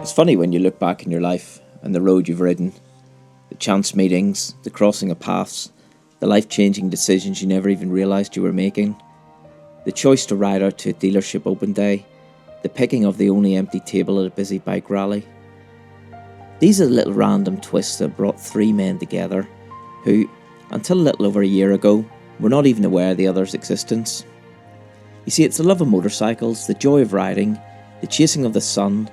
It's funny when you look back in your life and the road you've ridden, the chance meetings, the crossing of paths, the life-changing decisions you never even realised you were making, the choice to ride out to a dealership open day, the picking of the only empty table at a busy bike rally. These are the little random twists that brought three men together who, until a little over a year ago, were not even aware of the other's existence. You see, it's the love of motorcycles, the joy of riding, the chasing of the sun,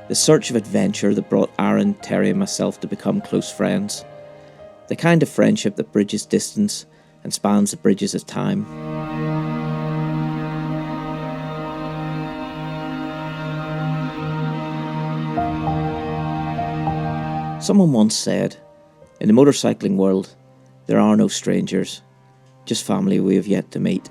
the search of adventure that brought Aaron, Terry and myself to become close friends. The kind of friendship that bridges distance and spans the bridges of time. Someone once said, in the motorcycling world, there are no strangers, just family we have yet to meet.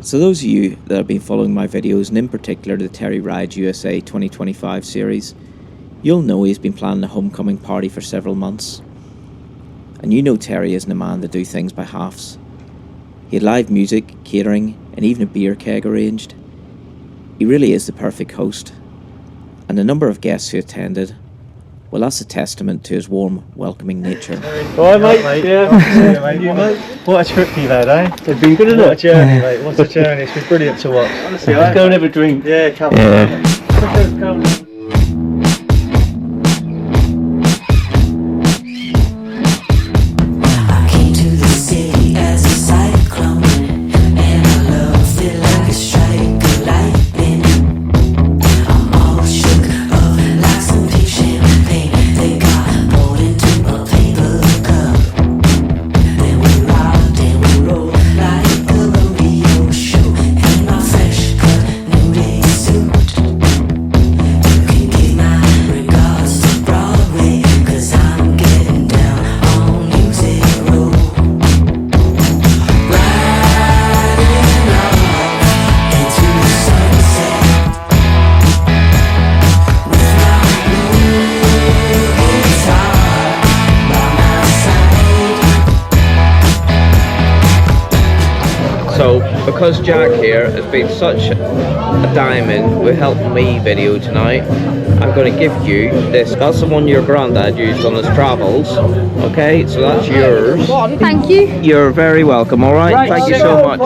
So those of you that have been following my videos, and in particular the Terry Rides USA 2025 series, you'll know he's been planning a homecoming party for several months. And you know Terry isn't a man to do things by halves. He had live music, catering, and even a beer keg arranged. He really is the perfect host. And the number of guests who attended, well, that's a testament to his warm, welcoming nature. Alright mate, yeah. You mate? What a trip you've had, eh? It's been good, isn't it? What a journey mate, what a journey, it's been brilliant to watch. Honestly, let's go and have a drink. Yeah, come on. So, because Jack here has been such a diamond with helping me video tonight, I'm going to give you this. That's the one your granddad used on his travels. Okay, so that's yours. Thank you. You're very welcome, alright? Thank you so much.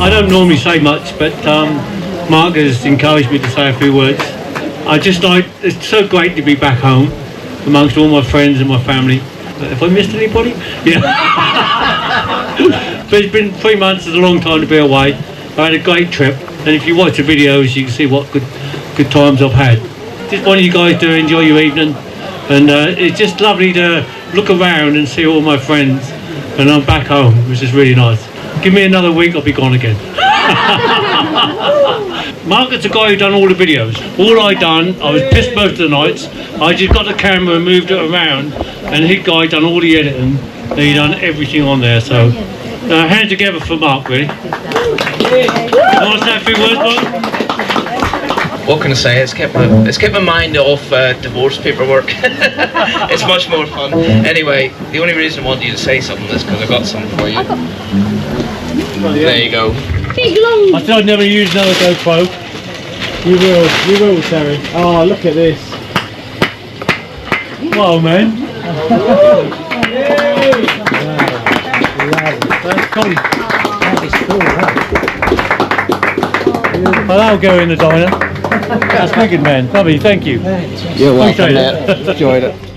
I don't normally say much, but Mark has encouraged me to say a few words. It's so great to be back home amongst all my friends and my family. Have I missed anybody? Yeah. But it's been 3 months, it's a long time to be away. I had a great trip, and if you watch the videos you can see what good times I've had. Just wanted you guys to enjoy your evening, and it's just lovely to look around and see all my friends, and I'm back home, which is really nice. Give me another week, I'll be gone again. Margaret's the guy who done all the videos. All I done, I was pissed most of the nights. I just got the camera and moved it around, and his guy done all the editing, and he done everything on there. So, hand together for Mark, really. You want to say a few words, Mark? what can I say? It's kept my mind off divorce paperwork. It's much more fun. Anyway, the only reason I wanted you to say something is because I got something for you. There you go. I said I'd never use another GoPro. You will, Terry. Oh, look at this. Whoa, man. That's cool. Well, that'll go in the diner. That's wicked, man. Lovely, thank you. You're welcome, Appreciate it. mate. Enjoyed it.